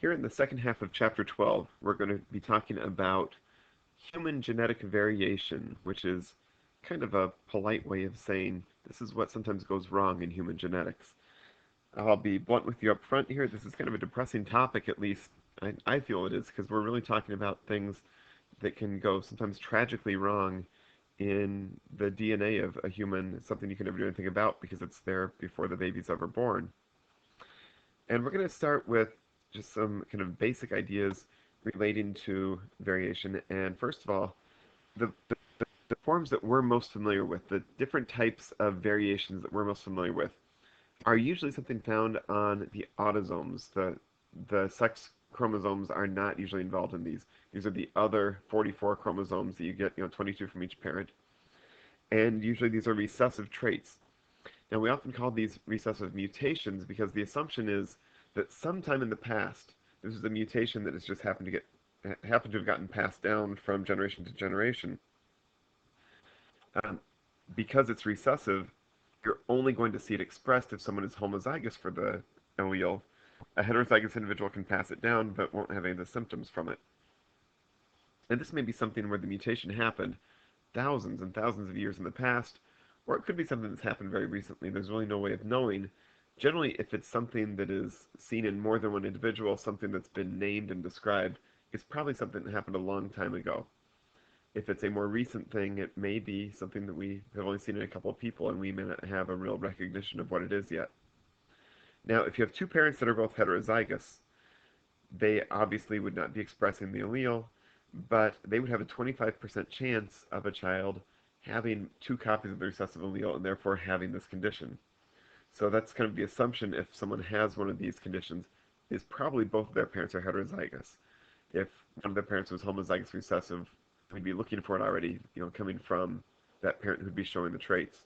Here in the second half of Chapter 12, we're going to be talking about human genetic variation, which is kind of a polite way of saying this is what sometimes goes wrong in human genetics. I'll be blunt with you up front here. This is kind of a depressing topic, at least I feel it is, because we're really talking about things that can go sometimes tragically wrong in the DNA of a human. It's something you can never do anything about because it's there before the baby's ever born. And we're going to start with just some kind of basic ideas relating to variation. And first of all, the forms that we're most familiar with, the different types of variations that we're most familiar with, are usually something found on the autosomes. The sex chromosomes are not usually involved in these. These are the other 44 chromosomes that you get, 22 from each parent. And usually these are recessive traits. Now, we often call these recessive mutations because the assumption is that sometime in the past, this is a mutation that has just happened to have gotten passed down from generation to generation. Because it's recessive, you're only going to see it expressed if someone is homozygous for the allele. A heterozygous individual can pass it down but won't have any of the symptoms from it. And this may be something where the mutation happened thousands and thousands of years in the past, or it could be something that's happened very recently. There's really no way of knowing. Generally, if it's something that is seen in more than one individual, something that's been named and described, it's probably something that happened a long time ago. If it's a more recent thing, it may be something that we have only seen in a couple of people, and we may not have a real recognition of what it is yet. Now, if you have two parents that are both heterozygous, they obviously would not be expressing the allele, but they would have a 25% chance of a child having two copies of the recessive allele and therefore having this condition. So that's kind of the assumption if someone has one of these conditions is probably both of their parents are heterozygous. If one of their parents was homozygous recessive, we'd be looking for it already, coming from that parent who'd be showing the traits.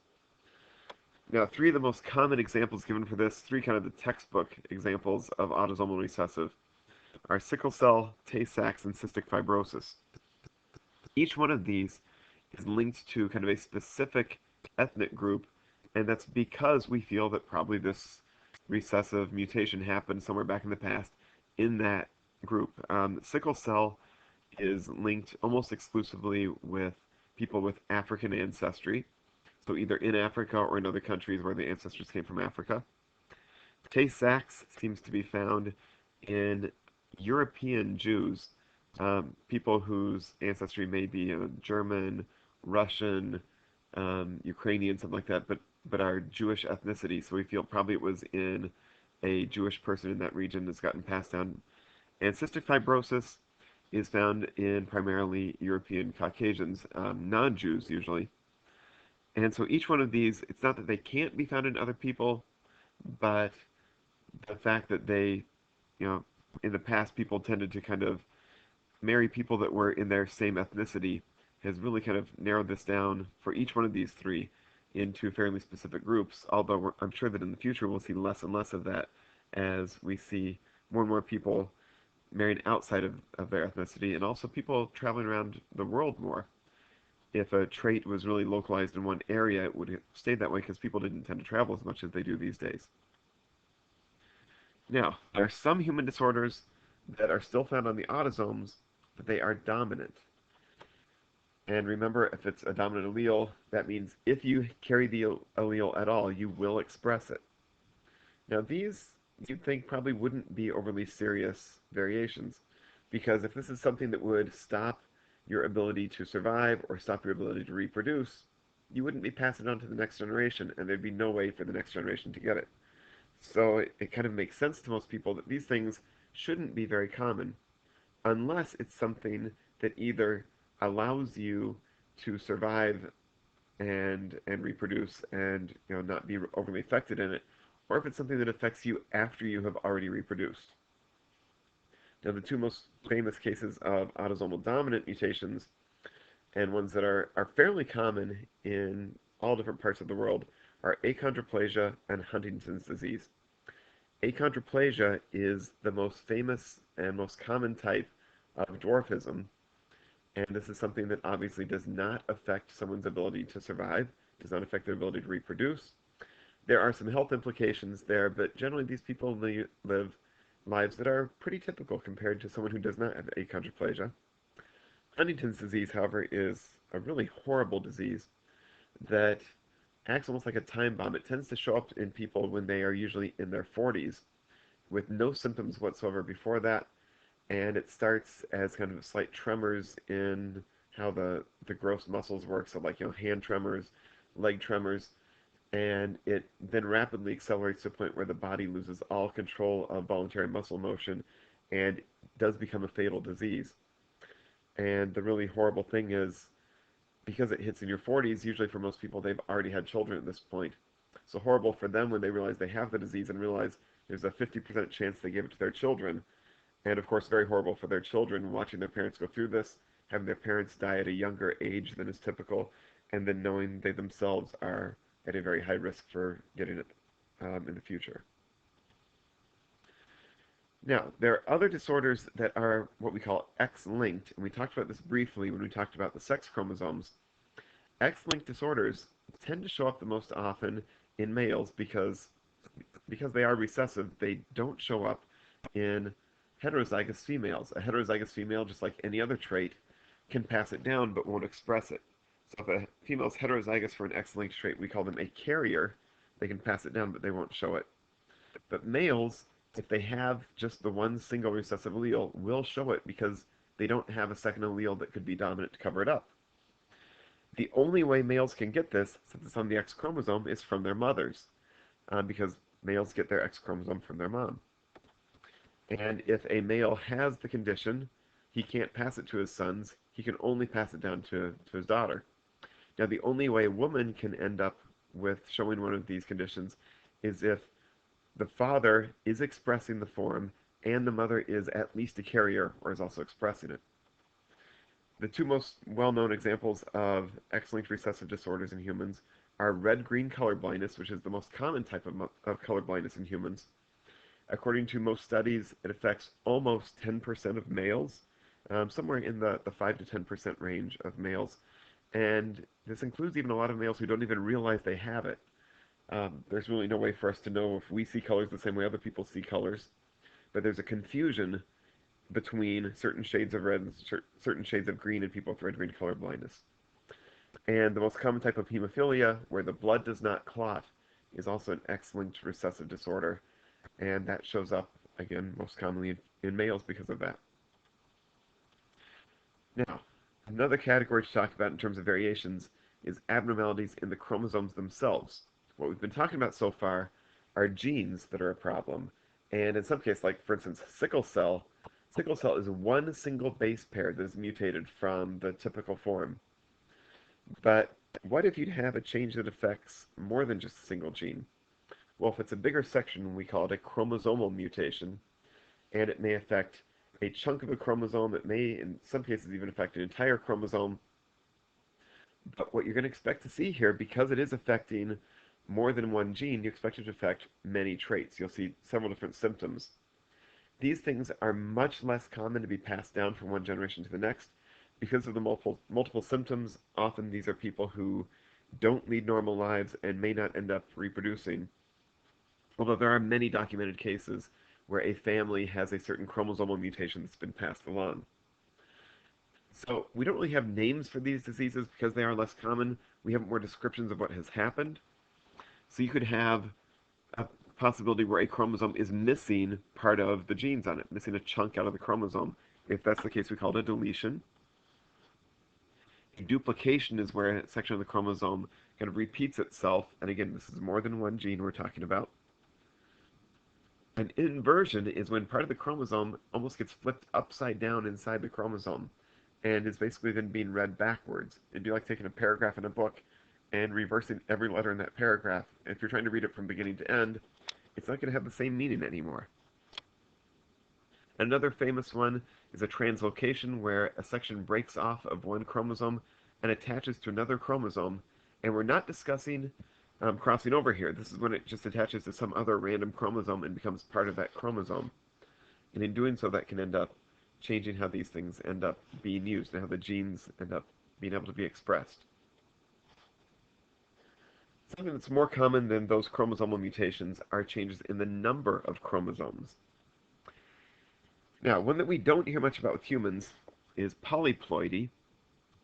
Now, three of the most common examples given for this, three kind of the textbook examples of autosomal recessive, are sickle cell, Tay-Sachs, and cystic fibrosis. Each one of these is linked to kind of a specific ethnic group, and that's because we feel that probably this recessive mutation happened somewhere back in the past in that group. Sickle cell is linked almost exclusively with people with African ancestry, so either in Africa or in other countries where the ancestors came from Africa. Tay-Sachs seems to be found in European Jews, people whose ancestry may be German, Russian, Ukrainian, something like that, but are Jewish ethnicity. So we feel probably it was in a Jewish person in that region that's gotten passed down. And cystic fibrosis is found in primarily European Caucasians, non-Jews usually. And so each one of these, it's not that they can't be found in other people, but the fact that they, in the past people tended to kind of marry people that were in their same ethnicity has really kind of narrowed this down for each one of these three into fairly specific groups, although I'm sure that in the future we'll see less and less of that as we see more and more people marrying outside of their ethnicity, and also people traveling around the world more. If a trait was really localized in one area, it would have stayed that way because people didn't tend to travel as much as they do these days. Now, there are some human disorders that are still found on the autosomes, but they are dominant. And remember, if it's a dominant allele, that means if you carry the allele at all, you will express it. Now, these you'd think probably wouldn't be overly serious variations, because if this is something that would stop your ability to survive or stop your ability to reproduce, you wouldn't be passing it on to the next generation, and there'd be no way for the next generation to get it. So it kind of makes sense to most people that these things shouldn't be very common, unless it's something that either allows you to survive and reproduce and not be overly affected in it, or if it's something that affects you after you have already reproduced. Now, the two most famous cases of autosomal dominant mutations, and ones that are fairly common in all different parts of the world, are achondroplasia and Huntington's disease. Achondroplasia is the most famous and most common type of dwarfism, and this is something that obviously does not affect someone's ability to survive, does not affect their ability to reproduce. There are some health implications there, but generally these people live lives that are pretty typical compared to someone who does not have achondroplasia. Huntington's disease, however, is a really horrible disease that acts almost like a time bomb. It tends to show up in people when they are usually in their 40s with no symptoms whatsoever before that, and it starts as kind of slight tremors in how the gross muscles work, so like hand tremors, leg tremors, and it then rapidly accelerates to a point where the body loses all control of voluntary muscle motion and does become a fatal disease. And the really horrible thing is, because it hits in your 40s, usually for most people, they've already had children at this point. So horrible for them when they realize they have the disease and realize there's a 50% chance they give it to their children. And of course, very horrible for their children watching their parents go through this, having their parents die at a younger age than is typical, and then knowing they themselves are at a very high risk for getting it in the future. Now, there are other disorders that are what we call X-linked, and we talked about this briefly when we talked about the sex chromosomes. X-linked disorders tend to show up the most often in males because they are recessive. They don't show up in heterozygous females. A heterozygous female, just like any other trait, can pass it down but won't express it. So if a female's heterozygous for an X-linked trait, we call them a carrier. They can pass it down but they won't show it. But males, if they have just the one single recessive allele, will show it because they don't have a second allele that could be dominant to cover it up. The only way males can get this, since it's on the X chromosome, is from their mothers, because males get their X chromosome from their mom. And if a male has the condition, he can't pass it to his sons. He can only pass it down to his daughter. Now, the only way a woman can end up with showing one of these conditions is if the father is expressing the form and the mother is at least a carrier or is also expressing it. The two most well-known examples of X-linked recessive disorders in humans are red-green color blindness, which is the most common type of color blindness in humans. According to most studies, it affects almost 10% of males, somewhere in the 5 to 10% range of males. And this includes even a lot of males who don't even realize they have it. There's really no way for us to know if we see colors the same way other people see colors, but there's a confusion between certain shades of red and certain shades of green in people with red-green color blindness. And the most common type of hemophilia, where the blood does not clot, is also an X-linked recessive disorder, and that shows up, again, most commonly in males because of that. Now, another category to talk about in terms of variations is abnormalities in the chromosomes themselves. What we've been talking about so far are genes that are a problem, and in some cases, like for instance, sickle cell is one single base pair that is mutated from the typical form. But what if you'd have a change that affects more than just a single gene? Well, if it's a bigger section, we call it a chromosomal mutation, and it may affect a chunk of a chromosome. It may, in some cases, even affect an entire chromosome. But what you're going to expect to see here, because it is affecting more than one gene, you expect it to affect many traits. You'll see several different symptoms. These things are much less common to be passed down from one generation to the next. Because of the multiple symptoms, often these are people who don't lead normal lives and may not end up reproducing. Although there are many documented cases where a family has a certain chromosomal mutation that's been passed along. So we don't really have names for these diseases because they are less common. We have more descriptions of what has happened. So you could have a possibility where a chromosome is missing part of the genes on it, missing a chunk out of the chromosome. If that's the case, we call it a deletion. Duplication is where a section of the chromosome kind of repeats itself, and again, this is more than one gene we're talking about. An inversion is when part of the chromosome almost gets flipped upside down inside the chromosome, and is basically then being read backwards. It'd be like taking a paragraph in a book and reversing every letter in that paragraph. And if you're trying to read it from beginning to end, it's not going to have the same meaning anymore. Another famous one is a translocation, where a section breaks off of one chromosome and attaches to another chromosome. And we're not discussing crossing over here. This is when it just attaches to some other random chromosome and becomes part of that chromosome. And in doing so, that can end up changing how these things end up being used and how the genes end up being able to be expressed. Something that's more common than those chromosomal mutations are changes in the number of chromosomes. Now, one that we don't hear much about with humans is polyploidy.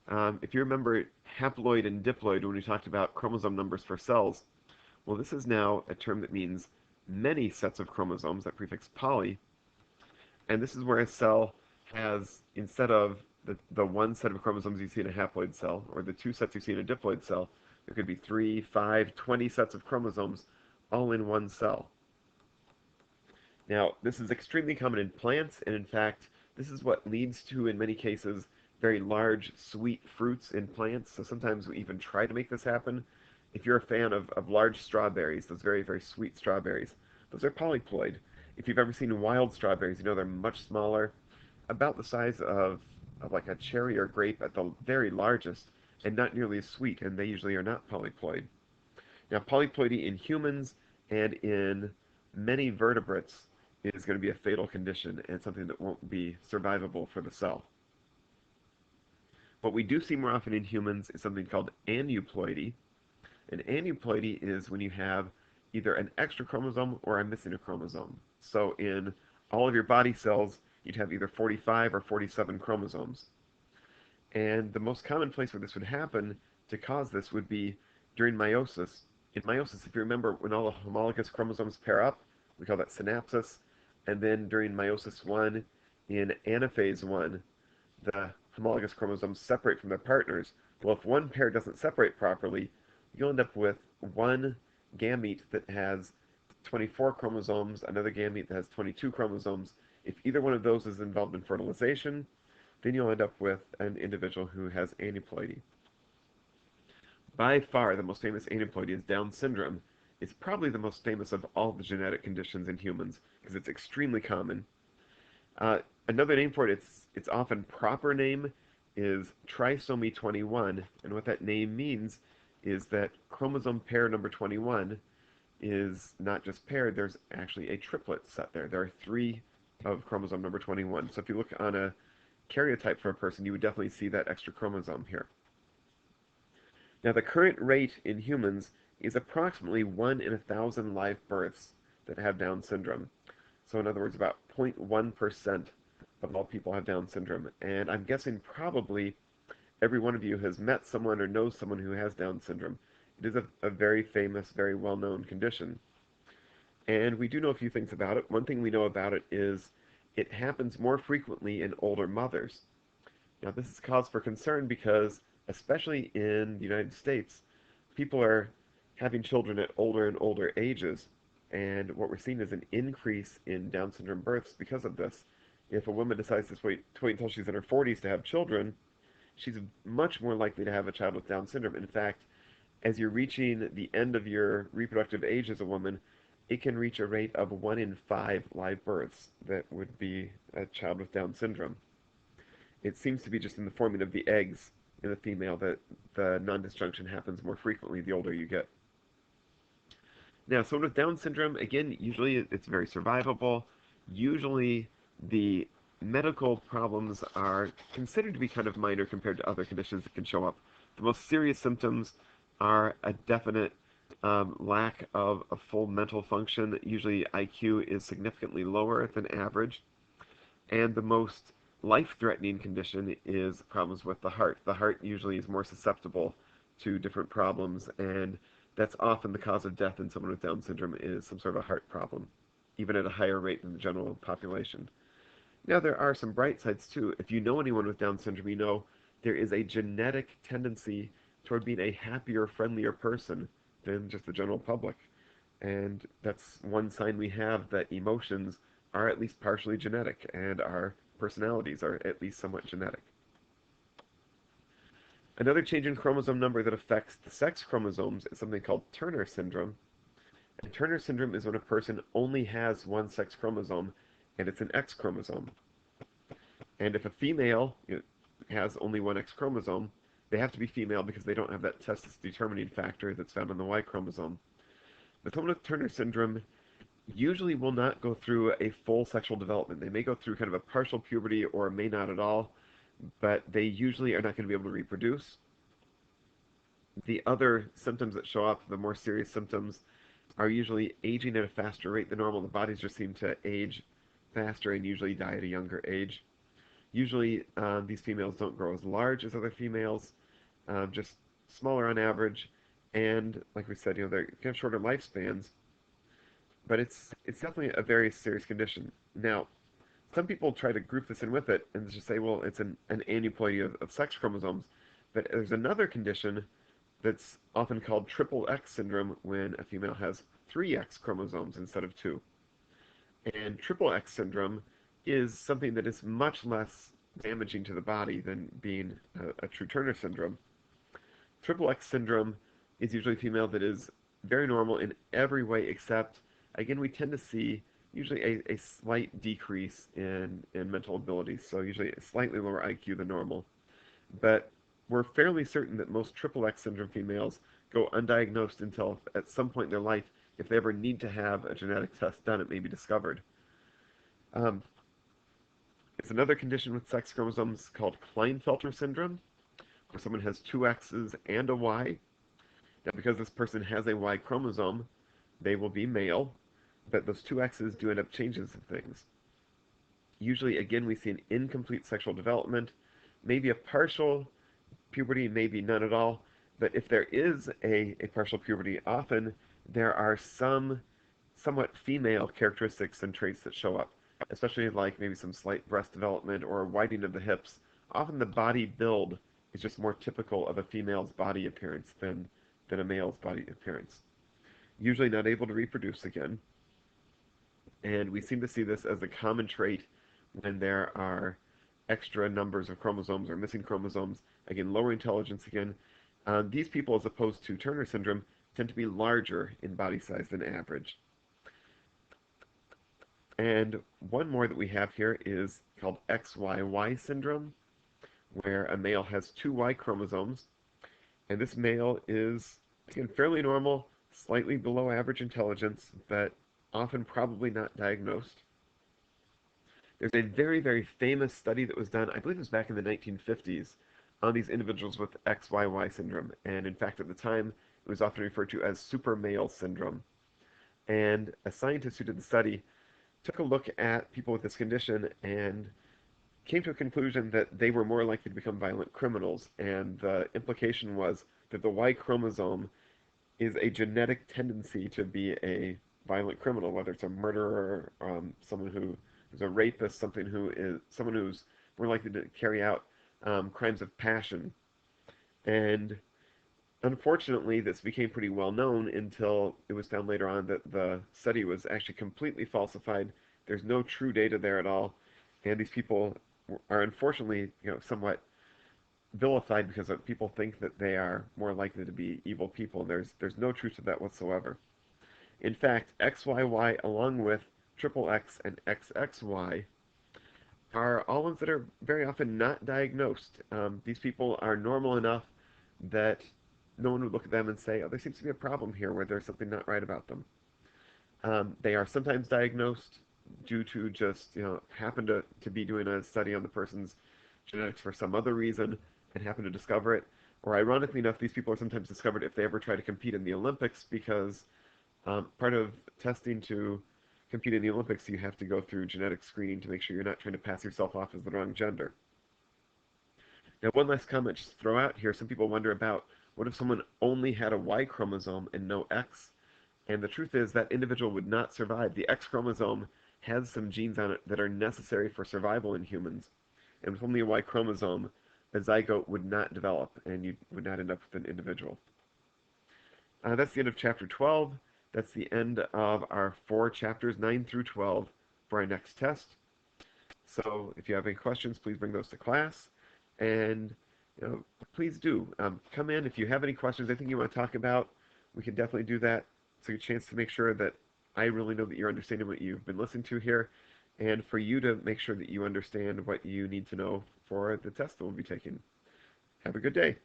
If you remember haploid and diploid when we talked about chromosome numbers for cells, well, this is now a term that means many sets of chromosomes, that prefix poly, and this is where a cell has, instead of the one set of chromosomes you see in a haploid cell, or the two sets you see in a diploid cell, there could be 3, 5, 20 sets of chromosomes all in one cell. Now, this is extremely common in plants, and in fact, this is what leads to, in many cases, very large, sweet fruits in plants. So sometimes we even try to make this happen. If you're a fan of large strawberries, those very, very sweet strawberries, those are polyploid. If you've ever seen wild strawberries, you know they're much smaller, about the size of like a cherry or grape at the very largest, and not nearly as sweet, and they usually are not polyploid. Now, polyploidy in humans and in many vertebrates is going to be a fatal condition and something that won't be survivable for the cell. What we do see more often in humans is something called aneuploidy. And aneuploidy is when you have either an extra chromosome or a missing a chromosome. So in all of your body cells, you'd have either 45 or 47 chromosomes. And the most common place where this would happen to cause this would be during meiosis. In meiosis, if you remember, when all the homologous chromosomes pair up, we call that synapsis. And then during meiosis 1, in anaphase 1, the homologous chromosomes separate from their partners. Well, if one pair doesn't separate properly, you'll end up with one gamete that has 24 chromosomes, another gamete that has 22 chromosomes. If either one of those is involved in fertilization, then you'll end up with an individual who has aneuploidy. By far, the most famous aneuploidy is Down syndrome. It's probably the most famous of all the genetic conditions in humans because it's extremely common. Another name for it, its often proper name is trisomy 21, and what that name means is that chromosome pair number 21 is not just paired, there's actually a triplet set there. There are 3 of chromosome number 21. So if you look on a karyotype for a person, you would definitely see that extra chromosome here. Now, the current rate in humans is approximately 1 in 1,000 live births that have Down syndrome. So in other words, about 0.1% of all people have Down syndrome. And I'm guessing probably every one of you has met someone or knows someone who has Down syndrome. It is a very famous, very well-known condition. And we do know a few things about it. One thing we know about it is it happens more frequently in older mothers. Now, this is cause for concern because, especially in the United States, people are having children at older and older ages, and what we're seeing is an increase in Down syndrome births because of this. If a woman decides to wait until she's in her 40s to have children, she's much more likely to have a child with Down syndrome. In fact, as you're reaching the end of your reproductive age as a woman, it can reach a rate of 1 in 5 live births that would be a child with Down syndrome. It seems to be just in the forming of the eggs in the female that the non-disjunction happens more frequently the older you get. Now, someone with Down syndrome, again, usually it's very survivable. Usually the medical problems are considered to be kind of minor compared to other conditions that can show up. The most serious symptoms are a definite lack of a full mental function. Usually IQ is significantly lower than average. And the most life-threatening condition is problems with the heart. The heart usually is more susceptible to different problems, and that's often the cause of death in someone with Down syndrome is some sort of a heart problem, even at a higher rate than the general population. Now, there are some bright sides too. If you know anyone with Down syndrome, you know there is a genetic tendency toward being a happier, friendlier person than just the general public. And that's one sign we have that emotions are at least partially genetic and our personalities are at least somewhat genetic. Another change in chromosome number that affects the sex chromosomes is something called Turner syndrome. And Turner syndrome is when a person only has one sex chromosome and it's an X chromosome. And if a female has only one X chromosome, they have to be female because they don't have that testis determining factor that's found on the Y chromosome. But someone with Turner syndrome usually will not go through a full sexual development. They may go through kind of a partial puberty or may not at all, but they usually are not going to be able to reproduce. The other symptoms that show up, the more serious symptoms, are usually aging at a faster rate than normal. The bodies just seem to age faster and usually die at a younger age. Usually, these females don't grow as large as other females, just smaller on average, and like we said, they have shorter lifespans. But it's definitely a very serious condition. Now, some people try to group this in with it and just say, well, it's an aneuploidy of sex chromosomes. But there's another condition that's often called triple X syndrome when a female has three X chromosomes instead of two. And triple X syndrome is something that is much less damaging to the body than being a true Turner syndrome. Triple X syndrome is usually a female that is very normal in every way except, again, we tend to see usually a slight decrease in mental abilities, so usually a slightly lower IQ than normal. But we're fairly certain that most triple X syndrome females go undiagnosed until at some point in their life, if they ever need to have a genetic test done, it may be discovered. Um, it's another condition with sex chromosomes called Klinefelter Syndrome, where someone has two X's and a Y. Now, because this person has a Y chromosome, they will be male, but those two X's do end up changing some things. Usually, again, we see an incomplete sexual development, maybe a partial puberty, maybe none at all. But if there is a partial puberty, often there are some somewhat female characteristics and traits that show up, especially like maybe some slight breast development or widening of the hips. Often the body build is just more typical of a female's body appearance than a male's body appearance. Usually not able to reproduce again. And we seem to see this as a common trait when there are extra numbers of chromosomes or missing chromosomes. Again, lower intelligence again. These people, as opposed to Turner syndrome, tend to be larger in body size than average. And one more that we have here is called XYY syndrome, where a male has two Y chromosomes, and this male is, again, fairly normal, slightly below average intelligence, but often probably not diagnosed. There's a very, very famous study that was done, I believe it was back in the 1950s, on these individuals with XYY syndrome. And in fact, at the time, it was often referred to as super male syndrome. And a scientist who did the study took a look at people with this condition and came to a conclusion that they were more likely to become violent criminals. And the implication was that the Y chromosome is a genetic tendency to be a violent criminal, whether it's a murderer, someone who is a rapist, someone who's more likely to carry out crimes of passion. And unfortunately, this became pretty well known until it was found later on that the study was actually completely falsified. There's no true data there at all, and these people are unfortunately, somewhat vilified because people think that they are more likely to be evil people, and there's no truth to that whatsoever. In fact, XYY along with triple X and XXY are all ones that are very often not diagnosed. These people are normal enough that no one would look at them and say, oh, there seems to be a problem here where there's something not right about them. They are sometimes diagnosed due to just, happen to be doing a study on the person's genetics for some other reason and happen to discover it. Or ironically enough, these people are sometimes discovered if they ever try to compete in the Olympics because part of testing to compete in the Olympics, you have to go through genetic screening to make sure you're not trying to pass yourself off as the wrong gender. Now, one last comment just to throw out here. Some people wonder about what if someone only had a Y chromosome and no X? And the truth is that individual would not survive. The X chromosome has some genes on it that are necessary for survival in humans. And with only a Y chromosome, a zygote would not develop, and you would not end up with an individual. That's the end of Chapter 12. That's the end of our 4 chapters, 9 through 12, for our next test. So if you have any questions, please bring those to class. And please do come in if you have any questions, anything you want to talk about. We can definitely do that. It's a chance to make sure that I really know that you're understanding what you've been listening to here, and for you to make sure that you understand what you need to know for the test that we'll be taking. Have a good day.